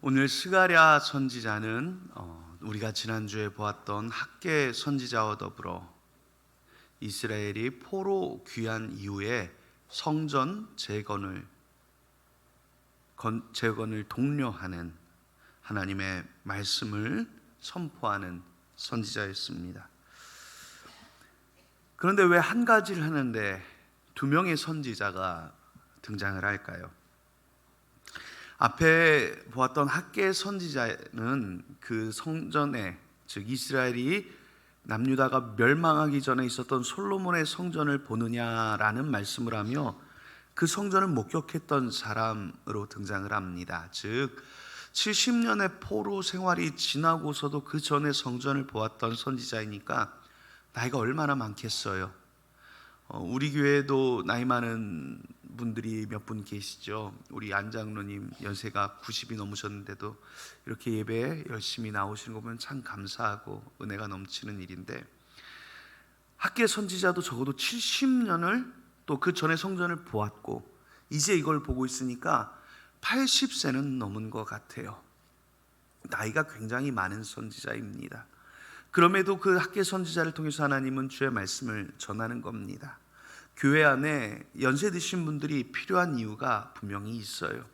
오늘 스가랴 선지자는 우리가 지난주에 보았던 학개 선지자와 더불어 이스라엘이 포로 귀환 이후에 성전 재건을 독려하는 하나님의 말씀을 선포하는 선지자였습니다. 그런데 왜 한 가지를 하는데 두 명의 선지자가 등장을 할까요? 앞에 보았던 학개 선지자는 그 성전에, 즉 이스라엘이 남유다가 멸망하기 전에 있었던 솔로몬의 성전을 보느냐라는 말씀을 하며 그 성전을 목격했던 사람으로 등장을 합니다. 즉 70년의 포로 생활이 지나고서도 그 전에 성전을 보았던 선지자이니까 나이가 얼마나 많겠어요. 우리 교회에도 나이 많은 분들이 몇 분 계시죠. 우리 안장로님 연세가 90이 넘으셨는데도 이렇게 예배에 열심히 나오시는 거 보면 참 감사하고 은혜가 넘치는 일인데, 학개 선지자도 적어도 70년을 또 그 전에 성전을 보았고 이제 이걸 보고 있으니까 80세는 넘은 것 같아요. 나이가 굉장히 많은 선지자입니다. 그럼에도 그 학개 선지자를 통해서 하나님은 주의 말씀을 전하는 겁니다. 교회 안에 연세 드신 분들이 필요한 이유가 분명히 있어요.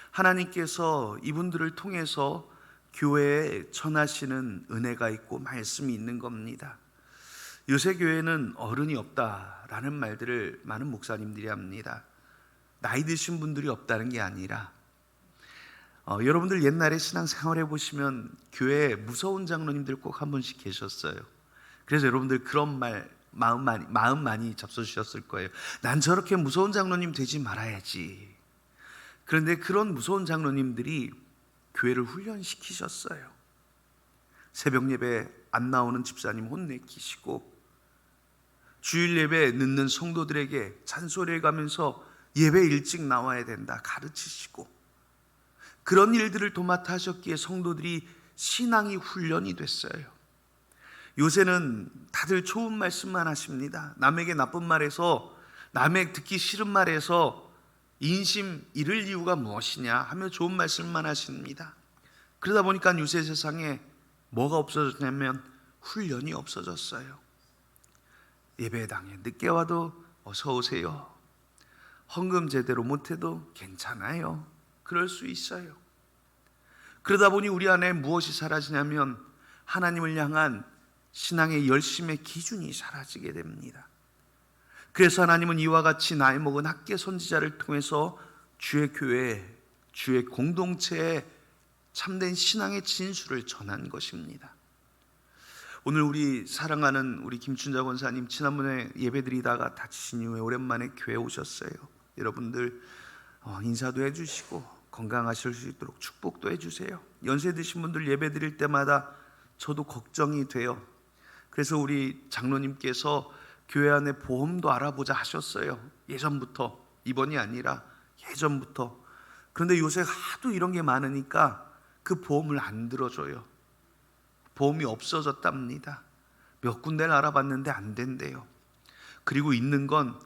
하나님께서 이분들을 통해서 교회에 전하시는 은혜가 있고 말씀이 있는 겁니다. 요새 교회는 어른이 없다라는 말들을 많은 목사님들이 합니다. 나이 드신 분들이 없다는 게 아니라 여러분들 옛날에 신앙생활 해보시면 교회에 무서운 장로님들 꼭 한 분씩 계셨어요. 그래서 여러분들 그런 마음 많이 잡숴주셨을 거예요. 난 저렇게 무서운 장로님 되지 말아야지. 그런데 그런 무서운 장로님들이 교회를 훈련시키셨어요. 새벽 예배 안 나오는 집사님 혼내키시고, 주일 예배 늦는 성도들에게 잔소리를 가면서 예배 일찍 나와야 된다 가르치시고, 그런 일들을 도맡아 하셨기에 성도들이 신앙이 훈련이 됐어요. 요새는 다들 좋은 말씀만 하십니다. 남에게 나쁜 말해서, 남의 듣기 싫은 말해서 인심 잃을 이유가 무엇이냐 하며 좋은 말씀만 하십니다. 그러다 보니까 요새 세상에 뭐가 없어졌냐면 훈련이 없어졌어요. 예배당에 늦게 와도 어서 오세요. 헌금 제대로 못해도 괜찮아요. 그럴 수 있어요. 그러다 보니 우리 안에 무엇이 사라지냐면 하나님을 향한 신앙의 열심의 기준이 사라지게 됩니다. 그래서 하나님은 이와 같이 나이 먹은 학개 선지자를 통해서 주의 교회에, 주의 공동체에 참된 신앙의 진수를 전한 것입니다. 오늘 우리 사랑하는 우리 김춘자 권사님, 지난번에 예배드리다가 다치신 이후에 오랜만에 교회에 오셨어요. 여러분들 인사도 해주시고 건강하실 수 있도록 축복도 해주세요. 연세 드신 분들 예배 드릴 때마다 저도 걱정이 돼요. 그래서 우리 장로님께서 교회 안에 보험도 알아보자 하셨어요. 예전부터, 이번이 아니라 예전부터. 그런데 요새 하도 이런 게 많으니까 그 보험을 안 들어줘요. 보험이 없어졌답니다. 몇 군데를 알아봤는데 안 된대요. 그리고 있는 건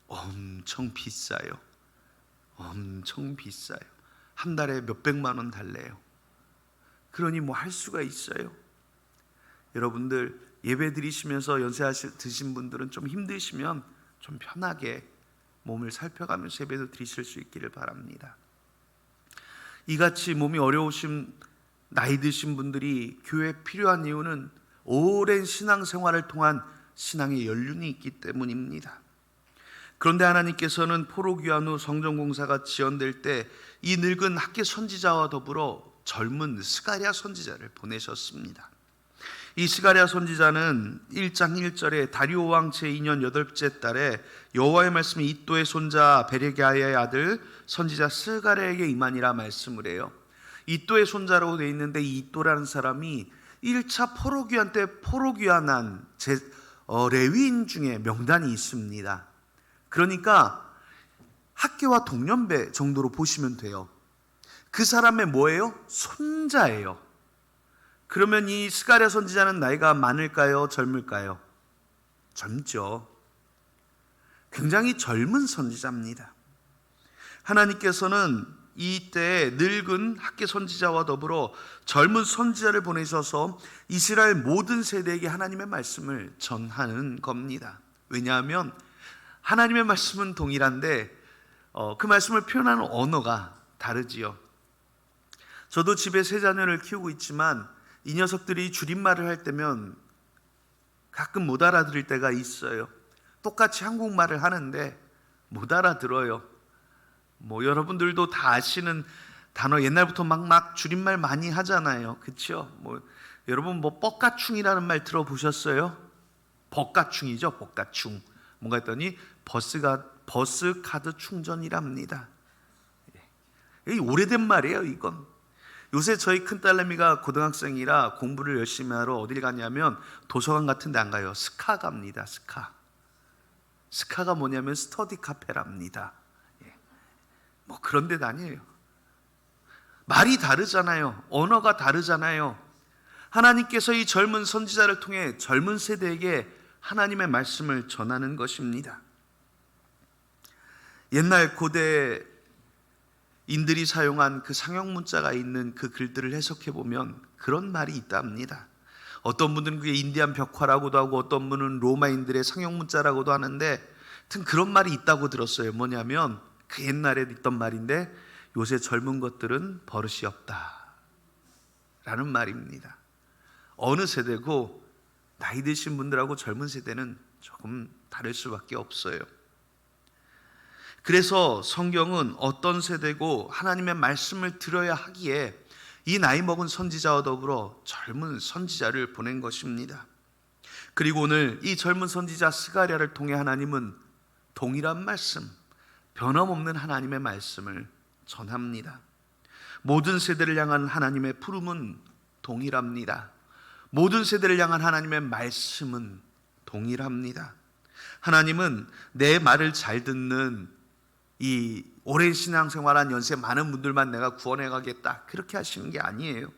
엄청 비싸요. 엄청 비싸요. 한 달에 몇백만 원 달래요. 그러니 뭐 할 수가 있어요. 여러분들 예배 드리시면서 연세 드신 분들은 좀 힘드시면 좀 편하게 몸을 살펴가면서 예배도 드리실 수 있기를 바랍니다. 이같이 몸이 어려우신 나이 드신 분들이 교회에 필요한 이유는 오랜 신앙생활을 통한 신앙의 연륜이 있기 때문입니다. 그런데 하나님께서는 포로 귀환 후 성전공사가 지연될 때 이 늙은 학개 선지자와 더불어 젊은 스가랴 선지자를 보내셨습니다. 이 스가랴 선지자는 1장 1절에 다리오 왕 제2년 8째 달에 여호와의 말씀이 이도의 손자 베레기야의 아들 선지자 스가랴에게 임하니라 말씀을 해요. 이도의 손자라고 되어 있는데 이 이도라는 사람이 1차 포로 귀환 때 포로 귀환한 레위인 중에 명단이 있습니다. 그러니까 학개와 동년배 정도로 보시면 돼요. 그 사람의 뭐예요? 손자예요. 그러면 이 스가랴 선지자는 나이가 많을까요? 젊을까요? 젊죠. 굉장히 젊은 선지자입니다. 하나님께서는 이때 늙은 학계 선지자와 더불어 젊은 선지자를 보내셔서 이스라엘 모든 세대에게 하나님의 말씀을 전하는 겁니다. 왜냐하면 하나님의 말씀은 동일한데 그 말씀을 표현하는 언어가 다르지요. 저도 집에 세 자녀를 키우고 있지만 이 녀석들이 줄임말을 할 때면 가끔 못 알아들을 때가 있어요. 똑같이 한국말을 하는데 못 알아들어요. 여러분들도 다 아시는 단어 옛날부터 막 줄임말 많이 하잖아요. 그렇죠? 여러분 뻑가충이라는 말 들어보셨어요? 벅가충이죠. 벅가충. 뭔가 했더니 버스 카드 충전이랍니다. 이 오래된 말이에요. 이건 요새 저희 큰딸내미가 고등학생이라 공부를 열심히 하러 어딜 가냐면 도서관 같은 데 안 가요. 스카 갑니다. 스카가 뭐냐면 스터디 카페랍니다. 그런 데 다녀요. 말이 다르잖아요. 언어가 다르잖아요. 하나님께서 이 젊은 선지자를 통해 젊은 세대에게 하나님의 말씀을 전하는 것입니다. 옛날 고대 인들이 사용한 그 상형 문자가 있는 그 글들을 해석해 보면 그런 말이 있답니다. 어떤 분들은 그게 인디안 벽화라고도 하고 어떤 분은 로마인들의 상형 문자라고도 하는데 하여튼 그런 말이 있다고 들었어요. 뭐냐면 그 옛날에 있던 말인데 요새 젊은 것들은 버릇이 없다 라는 말입니다. 어느 세대고 나이 드신 분들하고 젊은 세대는 조금 다를 수밖에 없어요. 그래서 성경은 어떤 세대고 하나님의 말씀을 들어야 하기에 이 나이 먹은 선지자와 더불어 젊은 선지자를 보낸 것입니다. 그리고 오늘 이 젊은 선지자 스가랴를 통해 하나님은 동일한 말씀, 변함없는 하나님의 말씀을 전합니다. 모든 세대를 향한 하나님의 부름은 동일합니다. 모든 세대를 향한 하나님의 말씀은 동일합니다. 하나님은 내 말을 잘 듣는 이 오랜 신앙생활한 연세 많은 분들만 내가 구원해 가겠다 그렇게 하시는 게 아니에요.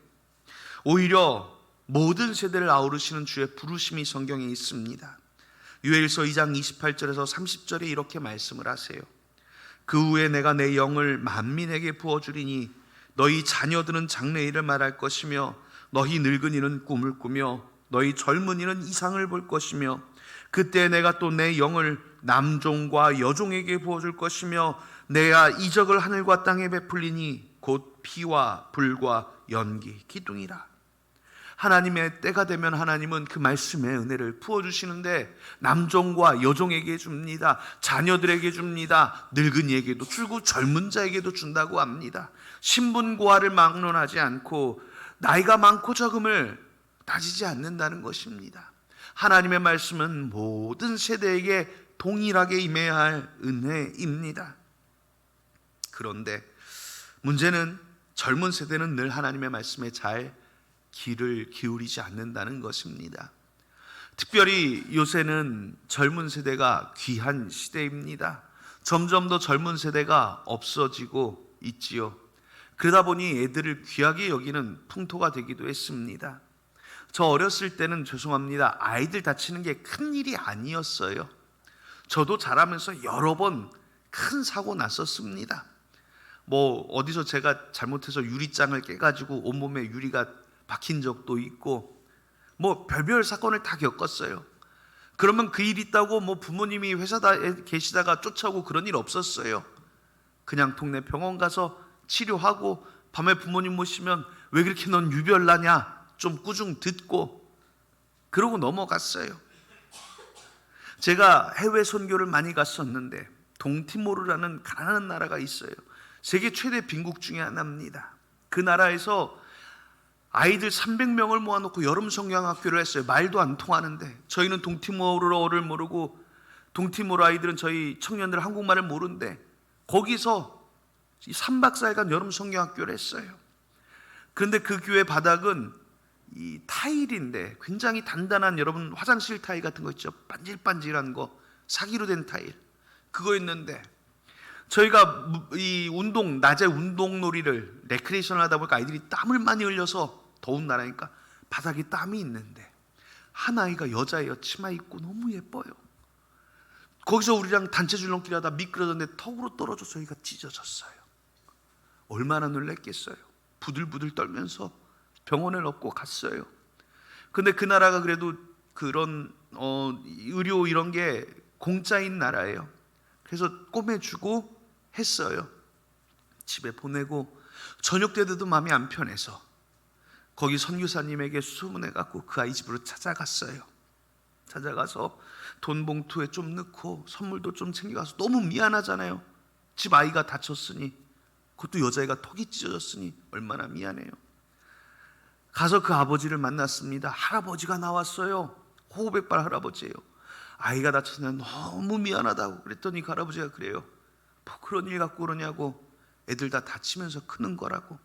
오히려 모든 세대를 아우르시는 주의 부르심이 성경에 있습니다. 요엘서 2장 28절에서 30절에 이렇게 말씀을 하세요. 그 후에 내가 내 영을 만민에게 부어주리니 너희 자녀들은 장래일을 말할 것이며 너희 늙은이는 꿈을 꾸며 너희 젊은이는 이상을 볼 것이며 그때 내가 또 내 영을 남종과 여종에게 부어줄 것이며 내가 이적을 하늘과 땅에 베풀리니 곧 피와 불과 연기 기둥이라. 하나님의 때가 되면 하나님은 그 말씀의 은혜를 부어주시는데 남종과 여종에게 줍니다. 자녀들에게 줍니다. 늙은이에게도 주고 젊은 자에게도 준다고 합니다. 신분고하를 막론하지 않고 나이가 많고 적음을 따지지 않는다는 것입니다. 하나님의 말씀은 모든 세대에게 동일하게 임해야 할 은혜입니다. 그런데 문제는 젊은 세대는 늘 하나님의 말씀에 잘 귀를 기울이지 않는다는 것입니다. 특별히 요새는 젊은 세대가 귀한 시대입니다. 점점 더 젊은 세대가 없어지고 있지요. 그러다 보니 애들을 귀하게 여기는 풍토가 되기도 했습니다. 저 어렸을 때는 죄송합니다. 아이들 다치는 게 큰일이 아니었어요. 저도 자라면서 여러 번 큰 사고 났었습니다. 어디서 제가 잘못해서 유리장을 깨가지고 온몸에 유리가 박힌 적도 있고 별별 사건을 다 겪었어요. 그러면 그 일 있다고 부모님이 회사에 계시다가 쫓아오고 그런 일 없었어요. 그냥 동네 병원 가서 치료하고 밤에 부모님 모시면 왜 그렇게 넌 유별나냐 좀 꾸중 듣고 그러고 넘어갔어요. 제가 해외 선교를 많이 갔었는데 동티모르라는 가난한 나라가 있어요. 세계 최대 빈국 중에 하나입니다. 그 나라에서 아이들 300명을 모아놓고 여름 성경학교를 했어요. 말도 안 통하는데 저희는 동티모르어를 모르고 동티모르 아이들은 저희 청년들 한국말을 모르는데 거기서 3박 4일간 여름 성경학교를 했어요. 그런데 그 교회 바닥은 이 타일인데 굉장히 단단한 여러분 화장실 타일 같은 거 있죠. 반질반질한 거 사기로 된 타일 그거였는데 저희가 이 낮에 운동놀이를 레크레이션을 하다 보니까 아이들이 땀을 많이 흘려서 더운 나라니까 바닥에 땀이 있는데 한 아이가 여자예요. 치마 입고 너무 예뻐요. 거기서 우리랑 단체 줄넘기를 하다 미끄러졌는데 턱으로 떨어져 저희가 찢어졌어요. 얼마나 놀랬겠어요. 부들부들 떨면서 병원을 업고 갔어요. 근데 그 나라가 그래도 그런 의료 이런 게 공짜인 나라예요. 그래서 꼬매주고 했어요. 집에 보내고 저녁 때도 마음이 안 편해서 거기 선교사님에게 수문해갖고 그 아이 집으로 찾아갔어요. 찾아가서 돈 봉투에 좀 넣고 선물도 좀 챙겨가서, 너무 미안하잖아요. 집 아이가 다쳤으니, 그것도 여자애가 턱이 찢어졌으니 얼마나 미안해요. 가서 그 아버지를 만났습니다. 할아버지가 나왔어요. 호백발 할아버지예요. 아이가 다쳤는데 너무 미안하다고 그랬더니 그 할아버지가 그래요. 뭐 그런 일 갖고 그러냐고, 애들 다 다치면서 크는 거라고.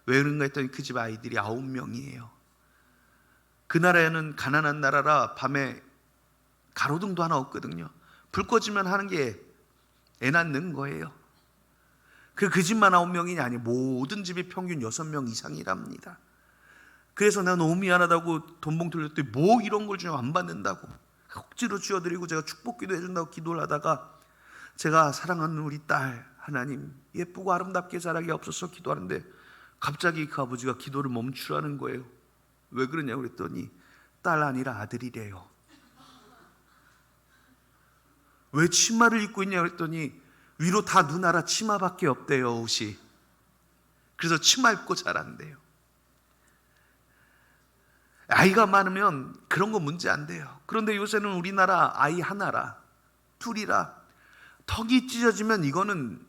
왜 그런가 했더니 그 집 아이들이 9명이에요. 그 나라에는 가난한 나라라 밤에 가로등도 하나 없거든요. 불 꺼지면 하는 게 애 낳는 거예요. 그 집만 9명이냐? 아니, 모든 집이 평균 6명 이상이랍니다. 그래서 내가 너무 미안하다고 돈 봉투를 줬더니 뭐 이런 걸 주냐고, 안 받는다고. 억지로 쥐어드리고 제가 축복기도 해준다고 기도를 하다가, 제가 사랑하는 우리 딸 하나님 예쁘고 아름답게 자라게 없어서 기도하는데 갑자기 그 아버지가 기도를 멈추라는 거예요. 왜 그러냐고 그랬더니 딸 아니라 아들이래요. 왜 치마를 입고 있냐고 그랬더니 위로 다 누나라 치마밖에 없대요, 옷이. 그래서 치마 입고 자란대요. 아이가 많으면 그런 거 문제 안 돼요. 그런데 요새는 우리나라 아이 하나라 둘이라 턱이 찢어지면 이거는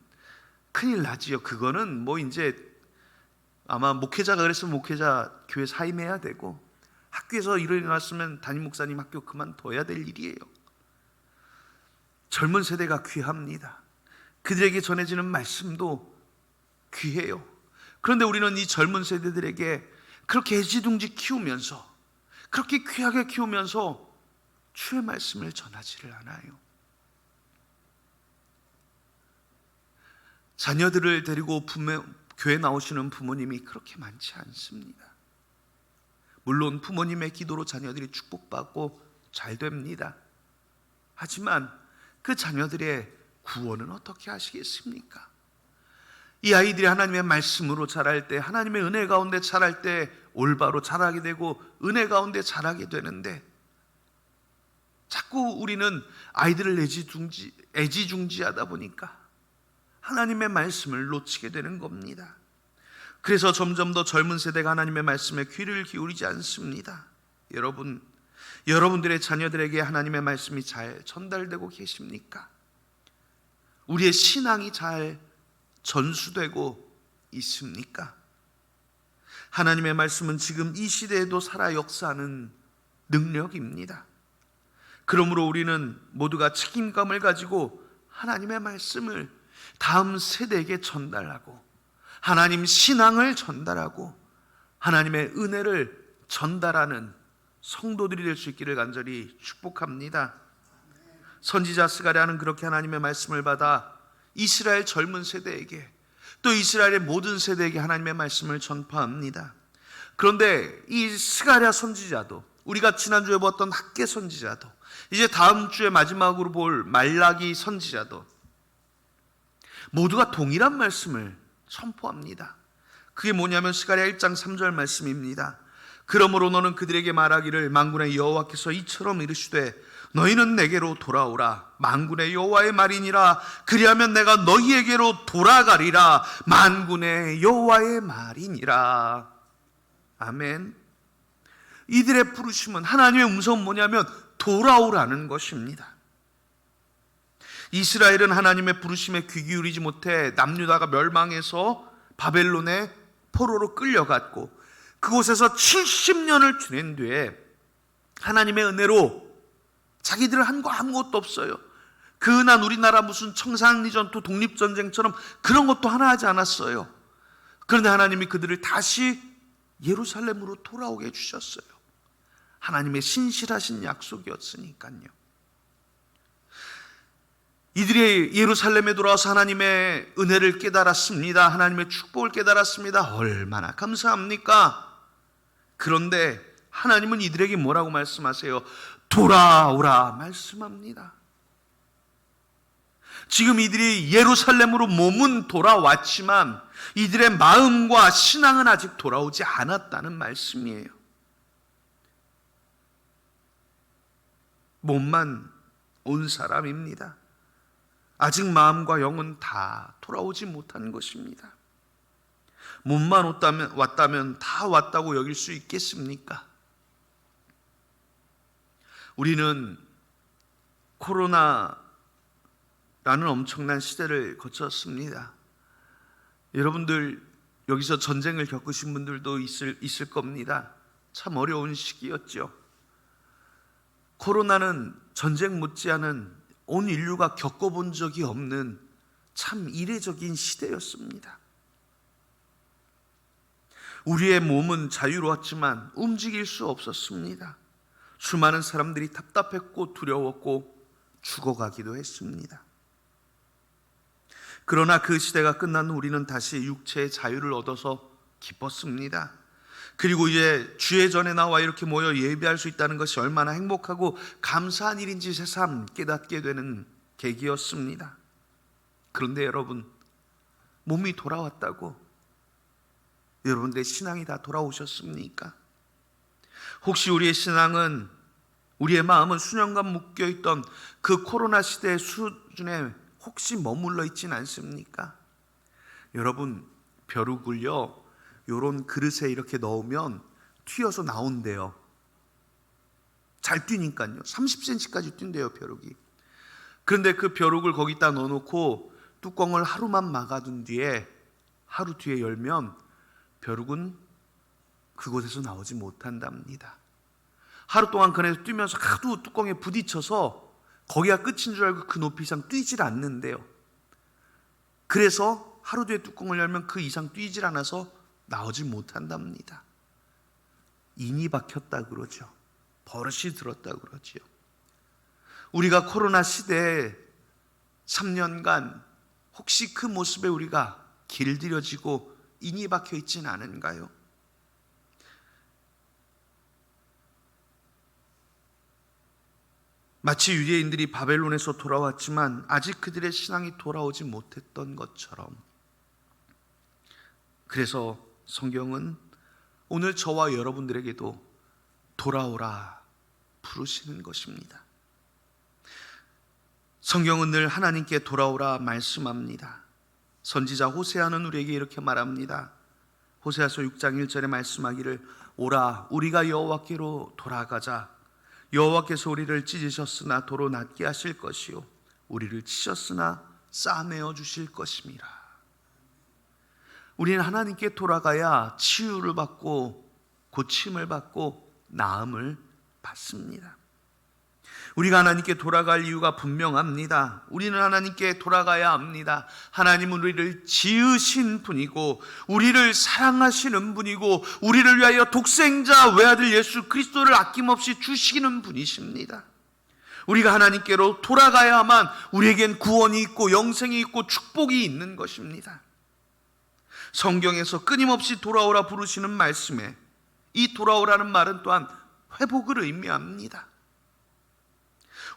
큰일 나지요. 그거는 뭐 이제 아마 목회자가 그랬으면 목회자 교회 사임해야 되고, 학교에서 일어났으면 담임 목사님 학교 그만둬야 될 일이에요. 젊은 세대가 귀합니다. 그들에게 전해지는 말씀도 귀해요. 그런데 우리는 이 젊은 세대들에게 그렇게 애지중지 키우면서, 그렇게 귀하게 키우면서 주의 말씀을 전하지를 않아요. 자녀들을 데리고 교회 나오시는 부모님이 그렇게 많지 않습니다. 물론 부모님의 기도로 자녀들이 축복받고 잘 됩니다. 하지만 그 자녀들의 구원은 어떻게 하시겠습니까? 이 아이들이 하나님의 말씀으로 자랄 때, 하나님의 은혜 가운데 자랄 때 올바로 자라게 되고 은혜 가운데 자라게 되는데, 자꾸 우리는 아이들을 애지중지하다 보니까 하나님의 말씀을 놓치게 되는 겁니다. 그래서 점점 더 젊은 세대가 하나님의 말씀에 귀를 기울이지 않습니다. 여러분들의 자녀들에게 하나님의 말씀이 잘 전달되고 계십니까? 우리의 신앙이 잘 전수되고 있습니까? 하나님의 말씀은 지금 이 시대에도 살아 역사하는 능력입니다. 그러므로 우리는 모두가 책임감을 가지고 하나님의 말씀을 다음 세대에게 전달하고, 하나님 신앙을 전달하고, 하나님의 은혜를 전달하는 성도들이 될 수 있기를 간절히 축복합니다. 선지자 스가랴는 그렇게 하나님의 말씀을 받아 이스라엘 젊은 세대에게, 또 이스라엘의 모든 세대에게 하나님의 말씀을 전파합니다. 그런데 이 스가랴 선지자도, 우리가 지난주에 보았던 학개 선지자도, 이제 다음 주에 마지막으로 볼 말라기 선지자도 모두가 동일한 말씀을 선포합니다. 그게 뭐냐면 스가랴 1장 3절 말씀입니다. 그러므로 너는 그들에게 말하기를, 만군의 여호와께서 이처럼 이르시되 너희는 내게로 돌아오라. 만군의 여호와의 말이니라. 그리하면 내가 너희에게로 돌아가리라. 만군의 여호와의 말이니라. 아멘. 이들의 부르심은, 하나님의 음성은 뭐냐면 돌아오라는 것입니다. 이스라엘은 하나님의 부르심에 귀 기울이지 못해 남유다가 멸망해서 바벨론의 포로로 끌려갔고, 그곳에서 70년을 지낸 뒤에 하나님의 은혜로 자기들은 한 거 아무것도 없어요. 그난 우리나라 무슨 청산리 전투, 독립전쟁처럼 그런 것도 하나 하지 않았어요. 그런데 하나님이 그들을 다시 예루살렘으로 돌아오게 해주셨어요. 하나님의 신실하신 약속이었으니까요. 이들이 예루살렘에 돌아와서 하나님의 은혜를 깨달았습니다. 하나님의 축복을 깨달았습니다. 얼마나 감사합니까? 그런데 하나님은 이들에게 뭐라고 말씀하세요? 돌아오라 말씀합니다. 지금 이들이 예루살렘으로 몸은 돌아왔지만 이들의 마음과 신앙은 아직 돌아오지 않았다는 말씀이에요. 몸만 온 사람입니다. 아직 마음과 영은 다 돌아오지 못한 것입니다. 몸만 왔다면 다 왔다고 여길 수 있겠습니까? 우리는 코로나라는 엄청난 시대를 거쳤습니다. 여러분들 여기서 전쟁을 겪으신 분들도 있을 겁니다. 참 어려운 시기였죠. 코로나는 전쟁 못지않은 온 인류가 겪어본 적이 없는 참 이례적인 시대였습니다. 우리의 몸은 자유로웠지만 움직일 수 없었습니다. 수많은 사람들이 답답했고 두려웠고 죽어가기도 했습니다. 그러나 그 시대가 끝난 후 우리는 다시 육체의 자유를 얻어서 기뻤습니다. 그리고 이제 주의 전에 나와 이렇게 모여 예배할 수 있다는 것이 얼마나 행복하고 감사한 일인지 새삼 깨닫게 되는 계기였습니다. 그런데 여러분, 몸이 돌아왔다고 여러분들의 신앙이 다 돌아오셨습니까? 혹시 우리의 신앙은, 우리의 마음은 수년간 묶여있던 그 코로나 시대의 수준에 혹시 머물러 있진 않습니까? 여러분, 벼룩을요 요런 그릇에 이렇게 넣으면 튀어서 나온대요. 잘 뛰니까요. 30cm까지 뛴대요, 벼룩이. 그런데 그 벼룩을 거기다 넣어놓고 뚜껑을 하루만 막아둔 뒤에 하루 뒤에 열면 벼룩은 그곳에서 나오지 못한답니다. 하루 동안 그네서 뛰면서 하도 뚜껑에 부딪혀서 거기가 끝인 줄 알고 그 높이 이상 뛰질 않는데요. 그래서 하루 뒤에 뚜껑을 열면 그 이상 뛰질 않아서 나오지 못한답니다. 인이 박혔다 그러죠. 버릇이 들었다 그러죠. 우리가 코로나 시대에 3년간 혹시 그 모습에 우리가 길들여지고 인이 박혀 있지는 않은가요? 마치 유대인들이 바벨론에서 돌아왔지만 아직 그들의 신앙이 돌아오지 못했던 것처럼, 그래서 성경은 오늘 저와 여러분들에게도 돌아오라 부르시는 것입니다. 성경은 늘 하나님께 돌아오라 말씀합니다. 선지자 호세아는 우리에게 이렇게 말합니다. 호세아서 6장 1절에 말씀하기를, 오라 우리가 여호와께로 돌아가자. 여호와께서 우리를 찢으셨으나 도로 낫게 하실 것이요 우리를 치셨으나 싸매어 주실 것임이라. 우리는 하나님께 돌아가야 치유를 받고 고침을 받고 나음을 받습니다. 우리가 하나님께 돌아갈 이유가 분명합니다. 우리는 하나님께 돌아가야 합니다. 하나님은 우리를 지으신 분이고 우리를 사랑하시는 분이고 우리를 위하여 독생자 외아들 예수 그리스도를 아낌없이 주시는 분이십니다. 우리가 하나님께로 돌아가야만 우리에겐 구원이 있고 영생이 있고 축복이 있는 것입니다. 성경에서 끊임없이 돌아오라 부르시는 말씀에 이 돌아오라는 말은 또한 회복을 의미합니다.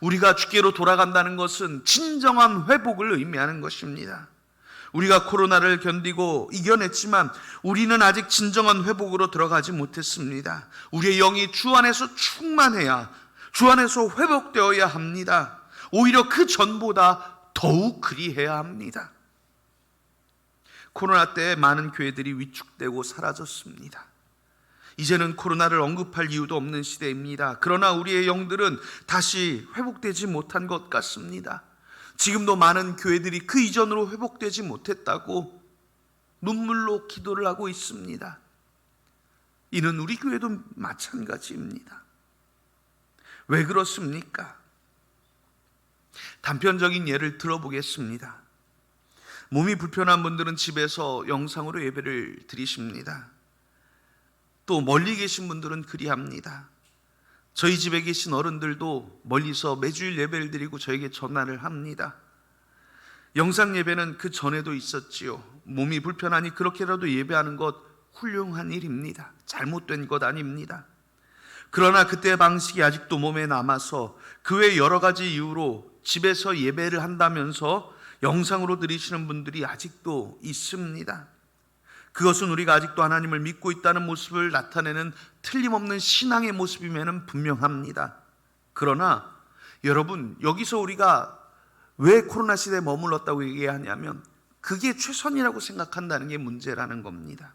우리가 주께로 돌아간다는 것은 진정한 회복을 의미하는 것입니다. 우리가 코로나를 견디고 이겨냈지만 우리는 아직 진정한 회복으로 들어가지 못했습니다. 우리의 영이 주 안에서 충만해야, 주 안에서 회복되어야 합니다. 오히려 그 전보다 더욱 그리해야 합니다. 코로나 때 많은 교회들이 위축되고 사라졌습니다. 이제는 코로나를 언급할 이유도 없는 시대입니다. 그러나 우리의 영들은 다시 회복되지 못한 것 같습니다. 지금도 많은 교회들이 그 이전으로 회복되지 못했다고 눈물로 기도를 하고 있습니다. 이는 우리 교회도 마찬가지입니다. 왜 그렇습니까? 단편적인 예를 들어보겠습니다. 몸이 불편한 분들은 집에서 영상으로 예배를 드리십니다. 또 멀리 계신 분들은 그리합니다. 저희 집에 계신 어른들도 멀리서 매주일 예배를 드리고 저에게 전화를 합니다. 영상 예배는 그 전에도 있었지요. 몸이 불편하니 그렇게라도 예배하는 것 훌륭한 일입니다. 잘못된 것 아닙니다. 그러나 그때의 방식이 아직도 몸에 남아서 그 외 여러 가지 이유로 집에서 예배를 한다면서 영상으로 드리시는 분들이 아직도 있습니다. 그것은 우리가 아직도 하나님을 믿고 있다는 모습을 나타내는 틀림없는 신앙의 모습임에는 분명합니다. 그러나 여러분, 여기서 우리가 왜 코로나 시대에 머물렀다고 얘기하냐면 그게 최선이라고 생각한다는 게 문제라는 겁니다.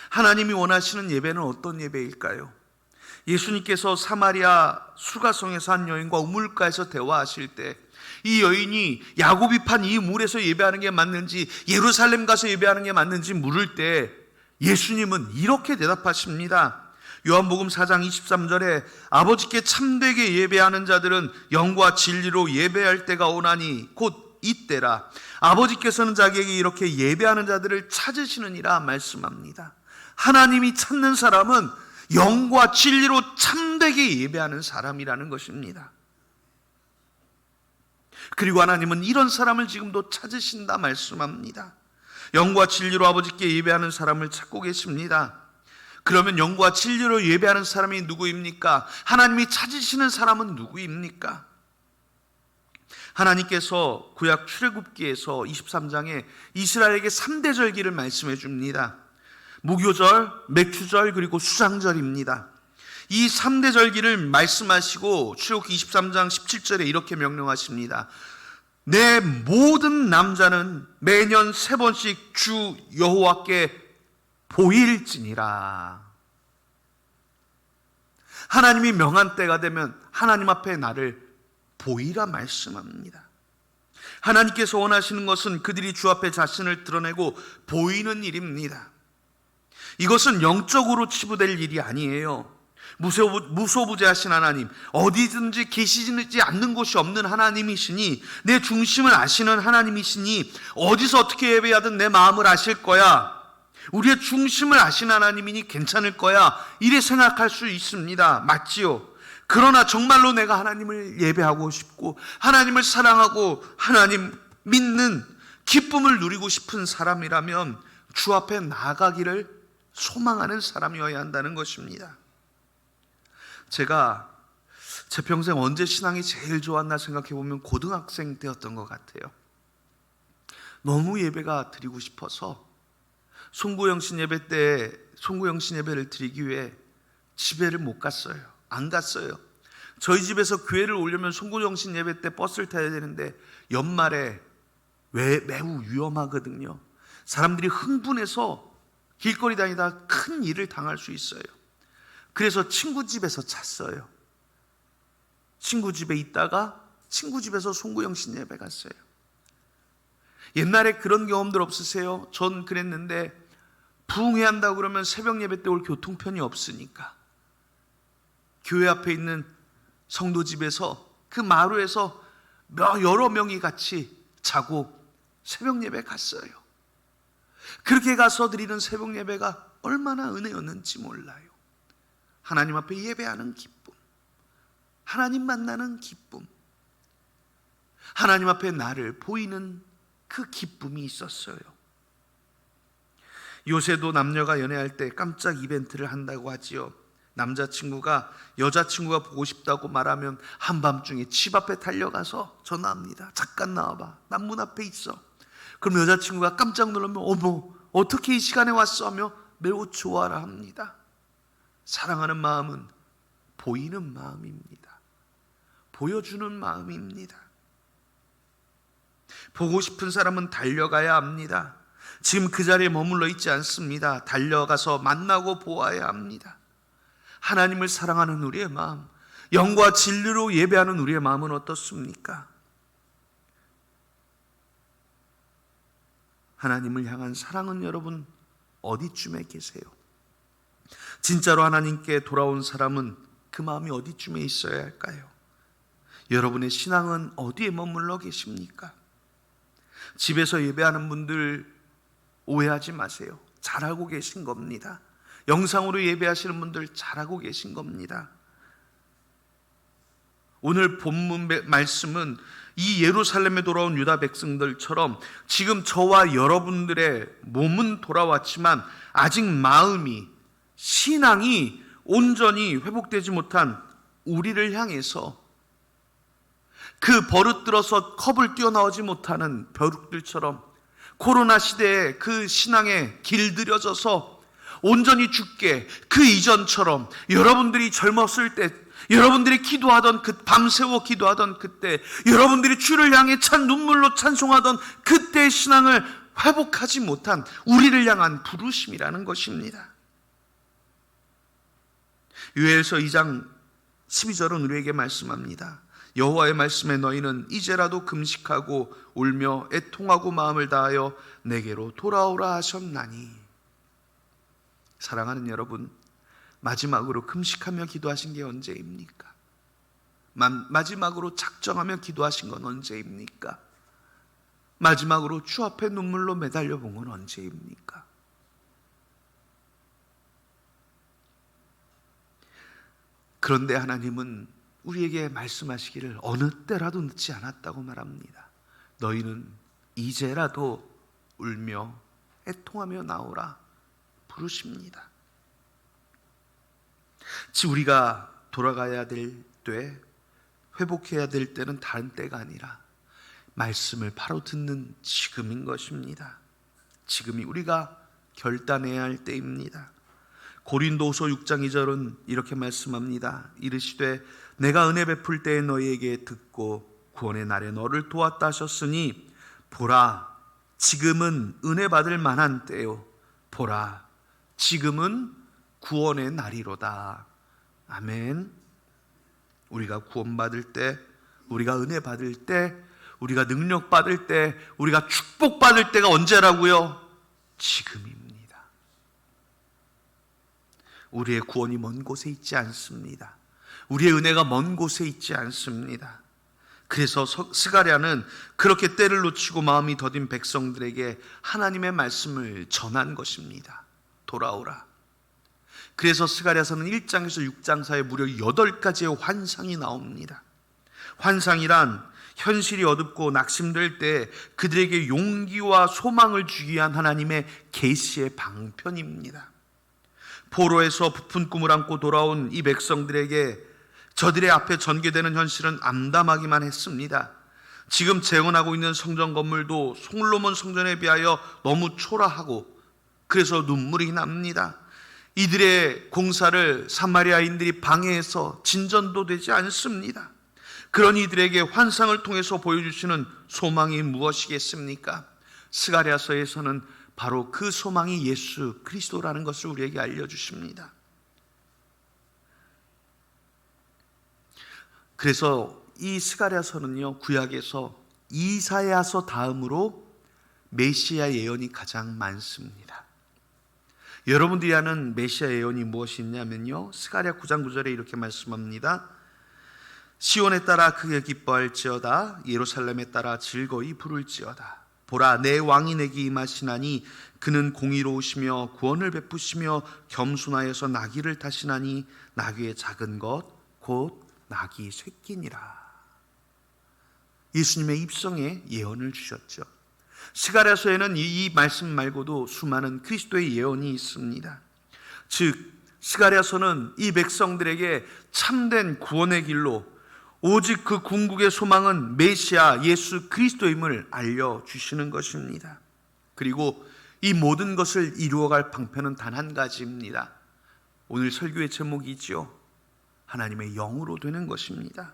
하나님이 원하시는 예배는 어떤 예배일까요? 예수님께서 사마리아 수가성에서 한 여인과 우물가에서 대화하실 때 이 여인이 야곱이 판 이 물에서 예배하는 게 맞는지 예루살렘 가서 예배하는 게 맞는지 물을 때 예수님은 이렇게 대답하십니다. 요한복음 4장 23절에 아버지께 참되게 예배하는 자들은 영과 진리로 예배할 때가 오나니 곧 이때라. 아버지께서는 자기에게 이렇게 예배하는 자들을 찾으시느니라 말씀합니다. 하나님이 찾는 사람은 영과 진리로 참되게 예배하는 사람이라는 것입니다. 그리고 하나님은 이런 사람을 지금도 찾으신다 말씀합니다. 영과 진리로 아버지께 예배하는 사람을 찾고 계십니다. 그러면 영과 진리로 예배하는 사람이 누구입니까? 하나님이 찾으시는 사람은 누구입니까? 하나님께서 구약 출애굽기에서 23장에 이스라엘에게 3대 절기를 말씀해 줍니다. 무교절, 맥주절, 그리고 수장절입니다. 이 3대 절기를 말씀하시고 출애굽기 23장 17절에 이렇게 명령하십니다. 내 모든 남자는 매년 3번씩 주 여호와께 보일지니라. 하나님이 명한 때가 되면 하나님 앞에 나를 보이라 말씀합니다. 하나님께서 원하시는 것은 그들이 주 앞에 자신을 드러내고 보이는 일입니다. 이것은 영적으로 치부될 일이 아니에요. 무소부재하신 하나님, 어디든지 계시지 않는 곳이 없는 하나님이시니, 내 중심을 아시는 하나님이시니 어디서 어떻게 예배하든 내 마음을 아실 거야, 우리의 중심을 아신 하나님이니 괜찮을 거야, 이래 생각할 수 있습니다. 맞지요? 그러나 정말로 내가 하나님을 예배하고 싶고 하나님을 사랑하고 하나님 믿는 기쁨을 누리고 싶은 사람이라면 주 앞에 나아가기를 소망하는 사람이어야 한다는 것입니다. 제가 제 평생 언제 신앙이 제일 좋았나 생각해 보면 고등학생 때였던 것 같아요. 너무 예배가 드리고 싶어서 송구영신 예배 때 송구영신 예배를 드리기 위해 집에를 못 갔어요. 안 갔어요. 저희 집에서 교회를 오려면 송구영신 예배 때 버스를 타야 되는데 연말에 매우 위험하거든요. 사람들이 흥분해서 길거리 다니다 큰 일을 당할 수 있어요. 그래서 친구 집에서 잤어요. 친구 집에 있다가 친구 집에서 송구영신 예배 갔어요. 옛날에 그런 경험들 없으세요? 전 그랬는데 부흥회 한다고 그러면 새벽 예배 때 올 교통편이 없으니까 교회 앞에 있는 성도 집에서 그 마루에서 여러 명이 같이 자고 새벽 예배 갔어요. 그렇게 가서 드리는 새벽 예배가 얼마나 은혜였는지 몰라요. 하나님 앞에 예배하는 기쁨, 하나님 만나는 기쁨, 하나님 앞에 나를 보이는 그 기쁨이 있었어요. 요새도 남녀가 연애할 때 깜짝 이벤트를 한다고 하지요. 남자친구가 여자친구가 보고 싶다고 말하면 한밤중에 집 앞에 달려가서 전화합니다. 잠깐 나와봐, 난 문 앞에 있어. 그럼 여자친구가 깜짝 놀라면 어머 어떻게 이 시간에 왔어 하며 매우 좋아라 합니다. 사랑하는 마음은 보이는 마음입니다. 보여주는 마음입니다. 보고 싶은 사람은 달려가야 합니다. 지금 그 자리에 머물러 있지 않습니다. 달려가서 만나고 보아야 합니다. 하나님을 사랑하는 우리의 마음, 영과 진리로 예배하는 우리의 마음은 어떻습니까? 하나님을 향한 사랑은 여러분 어디쯤에 계세요? 진짜로 하나님께 돌아온 사람은 그 마음이 어디쯤에 있어야 할까요? 여러분의 신앙은 어디에 머물러 계십니까? 집에서 예배하는 분들 오해하지 마세요. 잘하고 계신 겁니다. 영상으로 예배하시는 분들 잘하고 계신 겁니다. 오늘 본문 말씀은 이 예루살렘에 돌아온 유다 백성들처럼 지금 저와 여러분들의 몸은 돌아왔지만 아직 마음이, 신앙이 온전히 회복되지 못한 우리를 향해서 그 버릇들어서 컵을 뛰어나오지 못하는 벼룩들처럼 코로나 시대에 그 신앙에 길들여져서 온전히 죽게, 그 이전처럼 여러분들이 젊었을 때, 여러분들이 기도하던 그 밤새워 기도하던 그때, 여러분들이 주를 향해 찬 눈물로 찬송하던 그때의 신앙을 회복하지 못한 우리를 향한 부르심이라는 것입니다. 요엘서 2장 12절은 우리에게 말씀합니다. 여호와의 말씀에 너희는 이제라도 금식하고 울며 애통하고 마음을 다하여 내게로 돌아오라 하셨나니. 사랑하는 여러분, 마지막으로 금식하며 기도하신 게 언제입니까? 마지막으로 작정하며 기도하신 건 언제입니까? 마지막으로 주 앞에 눈물로 매달려 본 건 언제입니까? 그런데 하나님은 우리에게 말씀하시기를 어느 때라도 늦지 않았다고 말합니다. 너희는 이제라도 울며 애통하며 나오라 부르십니다. 우리가 돌아가야 될 때, 회복해야 될 때는 다른 때가 아니라 말씀을 바로 듣는 지금인 것입니다. 지금이 우리가 결단해야 할 때입니다. 고린도후서 6장 2절은 이렇게 말씀합니다. 이르시되 내가 은혜 베풀 때에 너희에게 듣고 구원의 날에 너를 도왔다 하셨으니 보라 지금은 은혜 받을 만한 때요 보라 지금은 구원의 날이로다. 아멘. 우리가 구원받을 때, 우리가 은혜 받을 때, 우리가 능력 받을 때, 우리가 축복 받을 때가 언제라고요? 지금입니다. 우리의 구원이 먼 곳에 있지 않습니다. 우리의 은혜가 먼 곳에 있지 않습니다. 그래서 스가랴는 그렇게 때를 놓치고 마음이 더딘 백성들에게 하나님의 말씀을 전한 것입니다. 돌아오라. 그래서 스가랴서는 1장에서 6장 사이에 무려 8가지의 환상이 나옵니다. 환상이란 현실이 어둡고 낙심될 때 그들에게 용기와 소망을 주기 위한 하나님의 계시의 방편입니다. 포로에서 부푼 꿈을 안고 돌아온 이 백성들에게 저들의 앞에 전개되는 현실은 암담하기만 했습니다. 지금 재건하고 있는 성전 건물도 솔로몬 성전에 비하여 너무 초라하고 그래서 눈물이 납니다. 이들의 공사를 사마리아인들이 방해해서 진전도 되지 않습니다. 그런 이들에게 환상을 통해서 보여주시는 소망이 무엇이겠습니까? 스가랴서에서는 바로 그 소망이 예수 그리스도라는 것을 우리에게 알려주십니다. 그래서 이 스가랴서는요, 구약에서 이사야서 다음으로 메시아 예언이 가장 많습니다. 여러분들이 아는 메시아 예언이 무엇이 있냐면요, 스가랴 9장 9절에 이렇게 말씀합니다. 시온에 따라 크게 기뻐할지어다 예루살렘에 따라 즐거이 부를지어다. 보라 내 왕이 내게 임하시나니 그는 공의로우시며 구원을 베푸시며 겸손하여서 나귀를 타시나니 나귀의 작은 것 곧 나귀 새끼니라. 예수님의 입성에 예언을 주셨죠. 스가랴서에는 이 말씀 말고도 수많은 그리스도의 예언이 있습니다. 즉 스가랴서는 이 백성들에게 참된 구원의 길로 오직 그 궁극의 소망은 메시아 예수 그리스도임을 알려주시는 것입니다. 그리고 이 모든 것을 이루어갈 방편은 단 한 가지입니다. 오늘 설교의 제목이지요. 하나님의 영으로 되는 것입니다.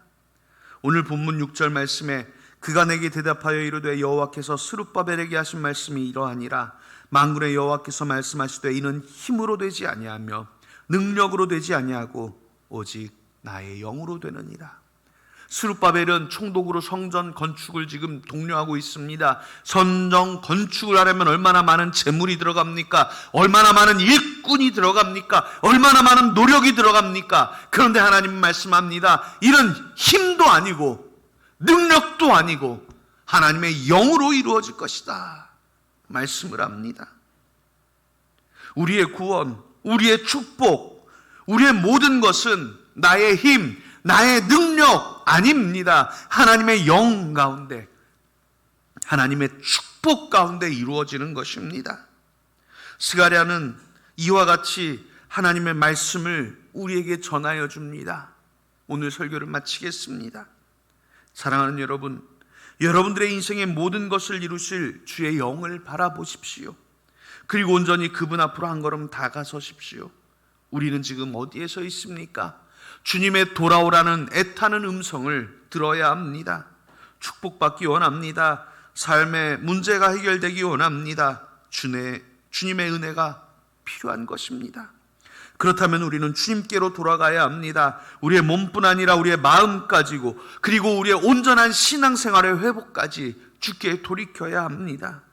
오늘 본문 6절 말씀에 그가 내게 대답하여 이르되 여호와께서 스룹바벨에게 하신 말씀이 이러하니라. 만군의 여호와께서 말씀하시되 이는 힘으로 되지 아니하며 능력으로 되지 아니하고 오직 나의 영으로 되느니라. 스룹바벨은 총독으로 성전 건축을 지금 독려하고 있습니다. 성전 건축을 하려면 얼마나 많은 재물이 들어갑니까? 얼마나 많은 일꾼이 들어갑니까? 얼마나 많은 노력이 들어갑니까? 그런데 하나님 말씀합니다. 이는 힘도 아니고 능력도 아니고 하나님의 영으로 이루어질 것이다 말씀을 합니다. 우리의 구원, 우리의 축복, 우리의 모든 것은 나의 힘, 나의 능력 아닙니다. 하나님의 영 가운데, 하나님의 축복 가운데 이루어지는 것입니다. 스가랴는 이와 같이 하나님의 말씀을 우리에게 전하여 줍니다. 오늘 설교를 마치겠습니다. 사랑하는 여러분, 여러분들의 인생의 모든 것을 이루실 주의 영을 바라보십시오. 그리고 온전히 그분 앞으로 한 걸음 다가서십시오. 우리는 지금 어디에 서 있습니까? 주님의 돌아오라는 애타는 음성을 들어야 합니다. 축복받기 원합니다. 삶의 문제가 해결되기 원합니다. 주님의 은혜가 필요한 것입니다. 그렇다면 우리는 주님께로 돌아가야 합니다. 우리의 몸뿐 아니라 우리의 마음까지고, 그리고 우리의 온전한 신앙생활의 회복까지 주께 돌이켜야 합니다.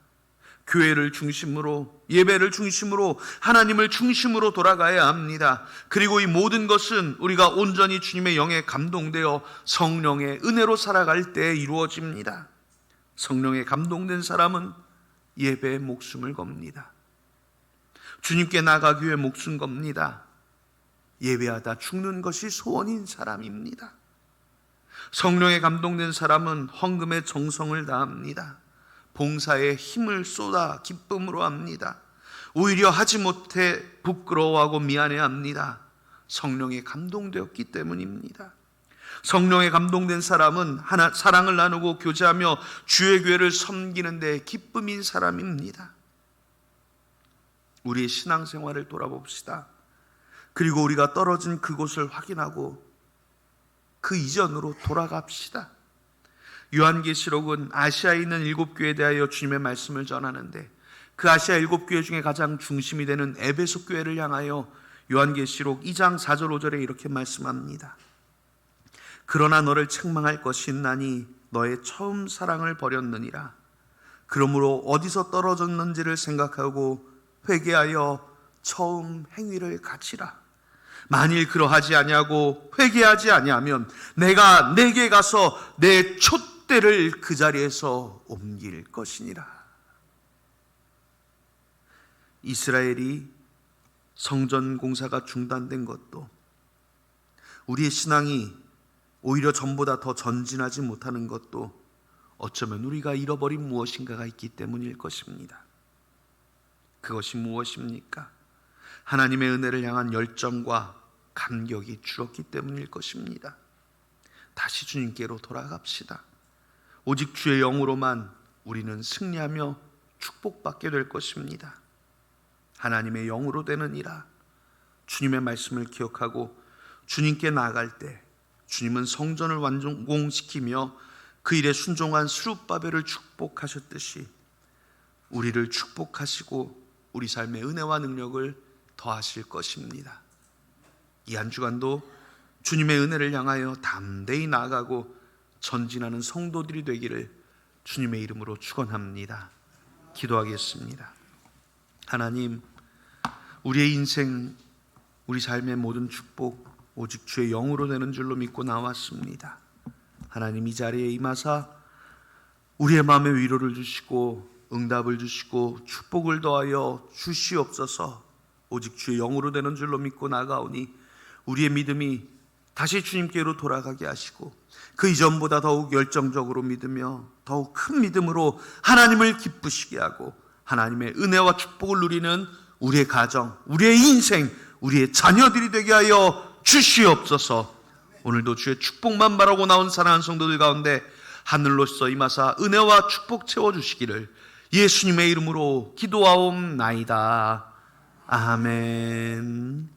교회를 중심으로, 예배를 중심으로, 하나님을 중심으로 돌아가야 합니다. 그리고 이 모든 것은 우리가 온전히 주님의 영에 감동되어 성령의 은혜로 살아갈 때 이루어집니다. 성령에 감동된 사람은 예배에 목숨을 겁니다. 주님께 나가기 위해 목숨 겁니다. 예배하다 죽는 것이 소원인 사람입니다. 성령에 감동된 사람은 헌금에 정성을 다합니다. 봉사에 힘을 쏟아 기쁨으로 합니다. 오히려 하지 못해 부끄러워하고 미안해합니다. 성령에 감동되었기 때문입니다. 성령에 감동된 사람은 사랑을 나누고 교제하며 주의 교회를 섬기는 데 기쁨인 사람입니다. 우리의 신앙생활을 돌아봅시다. 그리고 우리가 떨어진 그곳을 확인하고 그 이전으로 돌아갑시다. 요한계시록은 아시아에 있는 7교회에 대하여 주님의 말씀을 전하는데, 그 아시아 7교회 중에 가장 중심이 되는 에베소 교회를 향하여 요한계시록 2장 4절 5절에 이렇게 말씀합니다. 그러나 너를 책망할 것이 있나니 너의 처음 사랑을 버렸느니라. 그러므로 어디서 떨어졌는지를 생각하고 회개하여 처음 행위를 갖추라. 만일 그러하지 아니하고 회개하지 아니하면 내가 내게 가서 내 촛대를 그 자리에서 옮길 것이니라. 이스라엘이 성전 공사가 중단된 것도, 우리의 신앙이 오히려 전보다 더 전진하지 못하는 것도 어쩌면 우리가 잃어버린 무엇인가가 있기 때문일 것입니다. 그것이 무엇입니까? 하나님의 은혜를 향한 열정과 감격이 줄었기 때문일 것입니다. 다시 주님께로 돌아갑시다. 오직 주의 영으로만 우리는 승리하며 축복받게 될 것입니다. 하나님의 영으로 되느니라. 주님의 말씀을 기억하고 주님께 나아갈 때 주님은 성전을 완공시키며 그 일에 순종한 스룹바벨을 축복하셨듯이 우리를 축복하시고 우리 삶의 은혜와 능력을 더하실 것입니다. 이 한 주간도 주님의 은혜를 향하여 담대히 나아가고 전진하는 성도들이 되기를 주님의 이름으로 축원합니다. 기도하겠습니다. 하나님, 우리의 인생, 우리 삶의 모든 축복 오직 주의 영으로 되는 줄로 믿고 나왔습니다. 하나님, 이 자리에 임하사 우리의 마음에 위로를 주시고 응답을 주시고 축복을 더하여 주시옵소서. 오직 주의 영으로 되는 줄로 믿고 나가오니 우리의 믿음이 다시 주님께로 돌아가게 하시고 그 이전보다 더욱 열정적으로 믿으며 더욱 큰 믿음으로 하나님을 기쁘시게 하고 하나님의 은혜와 축복을 누리는 우리의 가정, 우리의 인생, 우리의 자녀들이 되게 하여 주시옵소서. 오늘도 주의 축복만 바라고 나온 사랑하는 성도들 가운데 하늘로서 임하사 은혜와 축복 채워주시기를 예수님의 이름으로 기도하옵나이다. 아멘.